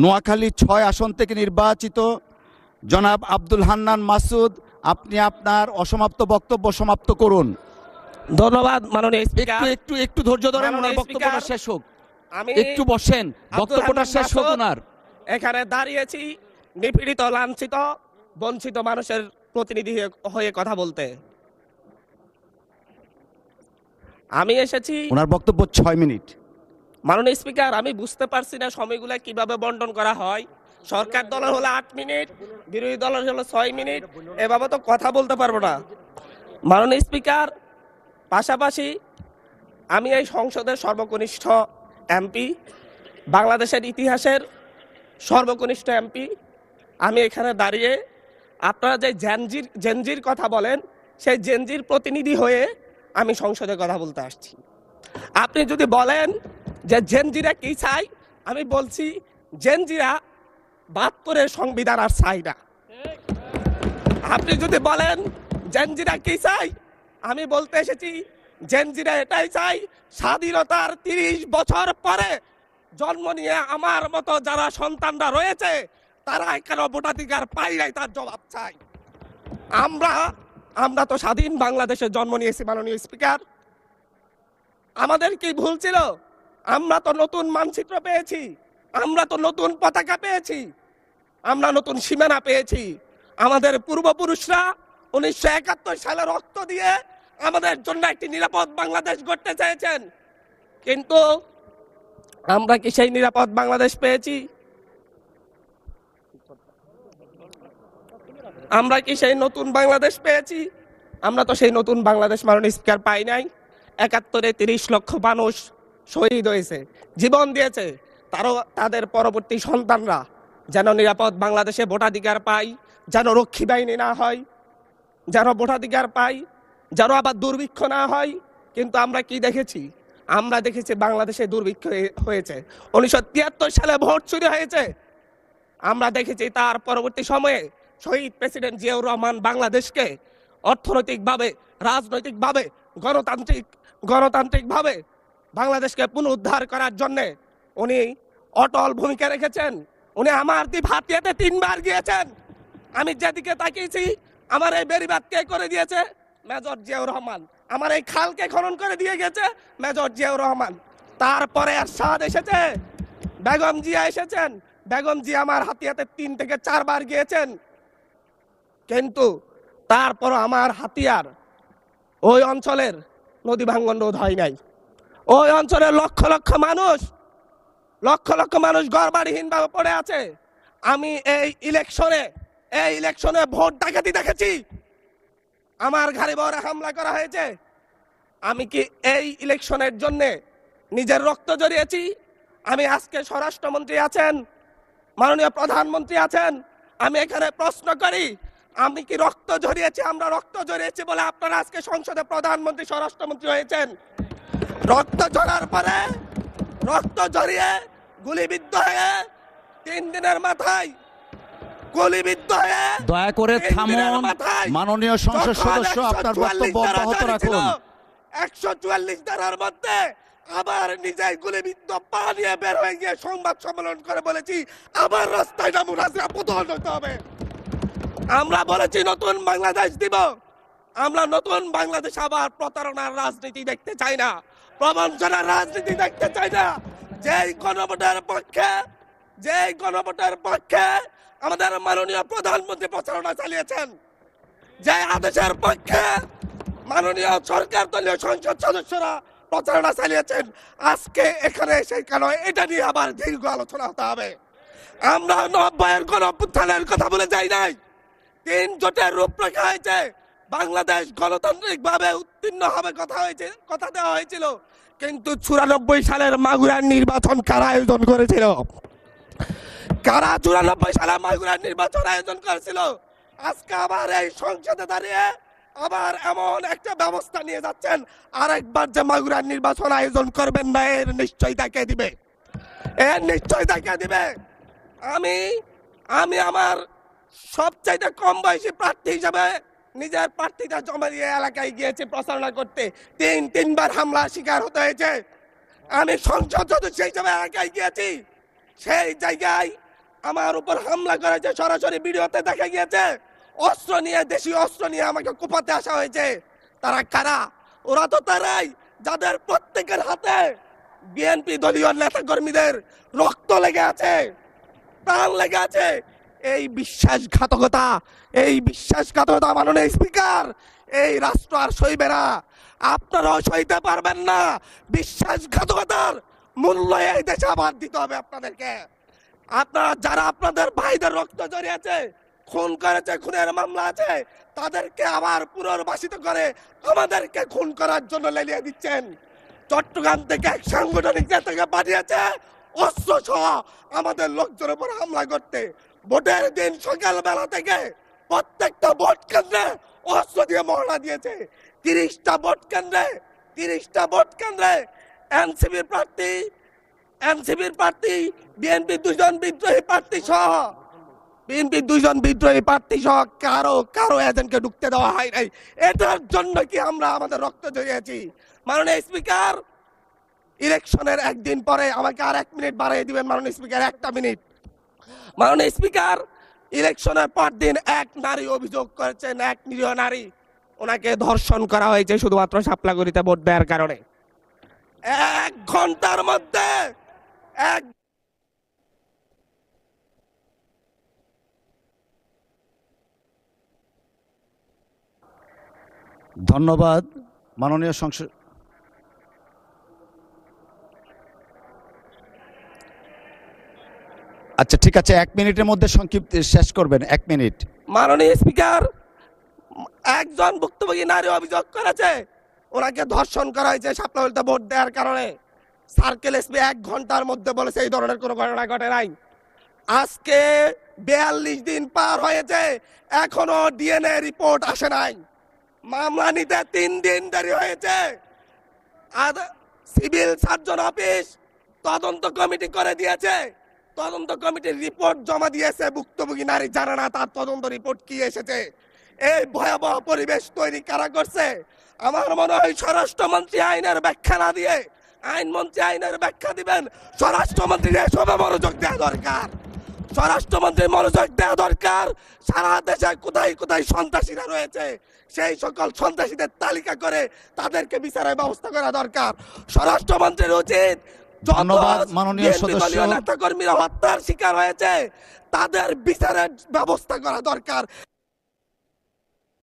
নোয়াখালী ৬ আসন থেকে নির্বাচিত জনাব আব্দুল হান্নান মাসুদ, আপনি আপনার অসমাপ্ত বক্তব্য সমাপ্ত করুন। ধন্যবাদ মাননীয় স্পিকার। একটু একটু ধৈর্য ধরেন, ওনার বক্তব্যটা শেষ হোক। একটু বসেন, বক্তব্যটা শেষ হোক ওনার। এখানে দাঁড়িয়েছি নিপীড়িত, লাঞ্ছিত, বঞ্চিত মানুষের প্রতিনিধি হয়ে কথা বলতে। আমি এসেছি। ওনার বক্তব্য ৬ মিনিট। মাননীয় স্পিকার, আমি বুঝতে পারছি না সময়গুলো কিভাবে বন্টন করা হয়। সরকার দলের হলো 8 মিনিট, বিরোধী দলের হলো 6 মিনিট, এভাবে তো কথা বলতে পারবো না। মাননীয় স্পিকার, পাশাপাশি আমি এই সংসদের সর্বকনিষ্ঠ এমপি, বাংলাদেশের ইতিহাসের সর্বকনিষ্ঠ এমপি। আমি এখানে দাঁড়িয়ে আপনারা যে জেনজির কথা বলেন, সেই জেনজির প্রতিনিধি হয়ে আমি সংসদে কথা বলতে আসছি। আপনি যদি বলেন যে জেনজিরা কি চাই, আমি বলছি জেনজিরা ৭২-এর সংবিধান আর চাই না। আপনি যদি বলেন জেনজিরা কি চাই, আমি বলতে এসেছি জেনজিরা এটাই চাই, স্বাধীনতার ৩০ বছর পরে জন্ম নিয়ে আমার মতো যারা সন্তানরা রয়েছে তারা কেন ভোটাধিকার পাই নাই, তার জবাব চাই। আমরা তো স্বাধীন বাংলাদেশে জন্ম নিয়েছি মাননীয় স্পিকার। আমাদের কি ভুল ছিল? আমরা তো নতুন মানচিত্র পেয়েছি, আমরা তো নতুন পতাকা পেয়েছি, আমরা নতুন সীমানা পেয়েছি। আমাদের পূর্বপুরুষরা 1971 সালে রক্ত দিয়ে আমাদের জন্য একটি নিরাপদ বাংলাদেশ গড়তে চেয়েছেন, কিন্তু আমরা কি সেই নিরাপদ বাংলাদেশ পেয়েছি? আমরা কি সেই নতুন বাংলাদেশ পেয়েছি? আমরা তো সেই নতুন বাংলাদেশ মাননীয় স্পিকার পাই নাই। 71-এ 30 লক্ষ মানুষ শহীদ হয়েছে, জীবন দিয়েছে। তাদের পরবর্তী সন্তানরা যেন নিরাপদ বাংলাদেশে ভোটাধিকার পায়, যেন রক্ষী বাহিনী না হয়, যেন ভোটাধিকার পায়, যেন আবার দুর্ভিক্ষ না হয়। কিন্তু আমরা কি দেখেছি? আমরা দেখেছি বাংলাদেশে দুর্ভিক্ষ হয়েছে। 1973 সালে ভোট চুরি হয়েছে। আমরা দেখেছি তার পরবর্তী সময়ে শহীদ প্রেসিডেন্ট জিয়াউর রহমান বাংলাদেশকে অর্থনৈতিকভাবে, রাজনৈতিকভাবে, গণতান্ত্রিকভাবে বাংলাদেশকে পুনরুদ্ধার করার জন্য উনি অটল ভূমিকা রেখেছেন। উনি আমার দ্বীপ হাতিয়াতে 3 বার গিয়েছেন। আমি যেদিকে তাকিয়েছি, আমার এই বেড়িবাঁধ কে করে দিয়েছে? মেজর জিয়াউর রহমান। আমার এই খালকে খনন করে দিয়ে গেছে মেজর জিয়াউর রহমান। তারপরে এরশাদ এসেছে, বেগম জিয়া এসেছেন। বেগম জিয়া আমার হাতিয়াতে 3 থেকে 4 বার গিয়েছেন, কিন্তু তারপর আমার হাতিয়ার ওই অঞ্চলের নদী ভাঙ্গন রোধ হয় নাই। ওই অঞ্চলের লক্ষ লক্ষ মানুষ ঘরবাড়িহীন ভাবে পড়ে আছে। আমি এই ইলেকশনে ভোট ডাকাতি দেখেছি। আমার ঘরে বরে হামলা করা হয়েছে। আমি কি এই ইলেকশনের জন্য নিজের রক্ত জড়িয়েছি? আমি আজকে স্বরাষ্ট্রমন্ত্রী আছেন, মাননীয় প্রধানমন্ত্রী আছেন, আমি এখানে প্রশ্ন করি, আমি কি রক্ত ঝরিয়েছি? আমরা রক্ত ঝরিয়েছি বলে আপনারা আজকে সংসদে প্রধানমন্ত্রী, স্বরাষ্ট্রমন্ত্রী হয়েছেন। রক্ত ঝরার পরে, রক্ত ঝরিয়ে গুলিবিদ্ধ হয়ে 3 দিনের মাথায় গুলিবিদ্ধ হয়ে, দয়া করে থামুন মাননীয় সংসদ সদস্য, আপনার বক্তব্য অব্যাহত রাখুন। 144 ধারার মধ্যে আবার নিজেই গুলিবিদ্ধ পা নিয়ে বের হয়ে গিয়ে সংবাদ সম্মেলন করে বলেছি আবার রাস্তায় নামুন, হাসিনা পতন হতে হবে। আমরা বলেছি নতুন বাংলাদেশ দিব। আমরা নতুন বাংলাদেশ আবার প্রতারণার রাজনীতি দেখতে চাই না, প্রবঞ্চনার রাজনীতি দেখতে চাই না। যেই গণভোটের পক্ষে আমাদের মাননীয় প্রধানমন্ত্রী প্রচারণা চালিয়েছেন, যে আদেশের পক্ষে মাননীয় সরকার দলীয় সংসদ সদস্যরা প্রচারণা চালিয়েছেন, আজকে এখানে এসে কেন এটা নিয়ে আবার দীর্ঘ আলোচনা হতে হবে? আমরা 90-এর গণঅভ্যুত্থানের কথা বলে যাই নাই। 3 জোটের রূপরেখা হয়েছে, বাংলাদেশ গণতান্ত্রিক ভাবে উত্তীর্ণ হবে কথা দেওয়া হয়েছিল, কিন্তু 94 সালের মাগুরার নির্বাচন কারা আয়োজন করেছিল? কারা 94 সালে মাগুরার নির্বাচন আয়োজন করেছিল? আজকে আবার এই সংসদে দাঁড়িয়ে আবার এমন একটা ব্যবস্থা নিয়ে যাচ্ছেন, আরেকবার যে মাগুরার নির্বাচন আয়োজন করবেন না, এর নিশ্চয় দেখিয়ে দিবে। আমি আমার সবচাইতে কম বয়সী প্রার্থী হিসাবে নিজের প্রার্থীটা জমা দিয়ে এলাকায় গিয়েছি প্রচারণা করতে। 3 বার হামলা শিকার হতে হয়েছে। আমি সংসদ সদস্য হিসাবে এলাকায় গিয়েছি, সেই জায়গায় আমার উপর হামলা করেছে, সরাসরি ভিডিওতে দেখা গিয়েছে। অস্ত্র নিয়ে, দেশীয় অস্ত্র নিয়ে আমাকে কোপাতে আসা হয়েছে। তারা কারা? ওরা তো তারাই যাদের প্রত্যেকের হাতে বিএনপি দলীয় নেতা কর্মীদের রক্ত লেগে আছে, প্রাণ লেগে আছে। এই বিশ্বাসঘাতকতা মাননীয় স্পিকার, এই রাষ্ট্র আর সইবে না। আপনারাও সইতে পারবেন না। বিশ্বাসঘাতকতার মূল্য এই দেশে আবার দিতে হবে আপনাদেরকে। আপনারা যারা আপনাদের ভাইদের রক্ত জড়িয়েছে, খুন করেছে, খুনের মামলা আছে, তাদেরকে আবার পুনর্বাসিত করে আমাদেরকে খুন করার জন্য লেলিয়ে দিচ্ছেন। চট্টগ্রাম থেকে এক সাংগঠনিক নেতাকে পাঠিয়েছে অস্ত্র সহ আমাদের লোকজনের উপর হামলা করতে। ভোটের দিন সকালবেলা থেকে প্রত্যেকটা ভোট কেন্দ্রে অস্ত্র দিয়ে মহড়া দিয়েছে। 30টা ভোট কেন্দ্রে এনসিপির প্রার্থী, বিএনপি দুজন বিদ্রোহী প্রার্থী সহ কারো এজেন্টকে ঢুকতে দেওয়া হয় নাই। এটার জন্য কি আমরা আমাদের রক্ত জড়িয়েছি? মাননীয় স্পিকার, ইলেকশনের একদিন পরে আমাকে আর 1 মিনিট বাড়িয়ে দিবেন মাননীয় স্পিকার, 1টা মিনিট। মাননীয় স্পিকার, ইলেকশনের পর দিন এক নারী অভিযোগ করেছেন, এক নিরীহ নারী, ওনাকে ধর্ষণ করা হয়েছে শুধুমাত্র শাপলাগুড়িতে ভোট দেওয়ার কারণে। 1 ঘন্টার মধ্যে ধন্যবাদ মাননীয় সংসদ। আচ্ছা ঠিক আছে, 1 মিনিটের মধ্যে সংক্ষিপ্ত শেষ করবেন, 1 মিনিট। মাননীয় স্পিকার, একজন ভুক্তভোগী নারী অভিযোগ করেছে ওনাকে ধর্ষণ করা হয়েছে শাপলাগুড়িতে ভোট দেওয়ার কারণে। সার্কেল এসপি 1 ঘন্টার মধ্যে বলেছে এই ধরনের কোনো ঘটনা ঘটে নাই। আজকে 42 দিন পার হয়েছে, এখনো ডিএনএ রিপোর্ট আসে নাই। মামলা নিতে 3 দিন দেরি হয়েছে। আর সিভিল সার্জন অফিস তদন্ত কমিটি করে দিয়েছে, তদন্ত কমিটির রিপোর্ট জমা দিয়েছে। ভুক্তভোগী নারী জানে না তার তদন্ত রিপোর্ট কি এসেছে। এই ভয়াবহ পরিবেশ তৈরি কারা করছে? আমার মনে হয় স্বরাষ্ট্রমন্ত্রী আইনের ব্যাখ্যা না দিয়ে, আইনমন্ত্রী আইনের ব্যাখ্যা দিবেন, স্বরাষ্ট্রমন্ত্রীর এসবে মনোযোগ দেওয়া দরকার। স্বরাষ্ট্রমন্ত্রীর মনোযোগ দেওয়া দরকার। সারা দেশে কোথায় কোথায় সন্ত্রাসীরা রয়েছে সেই সকল সন্ত্রাসীদের তালিকা করে তাদেরকে বিচারের ব্যবস্থা করা দরকার। স্বরাষ্ট্রমন্ত্রীর উচিত ধন্যবাদ মাননীয় সদস্য। নেতা কর্মীরা হত্যার শিকার হয়েছে তাদের বিচারের ব্যবস্থা করা দরকার।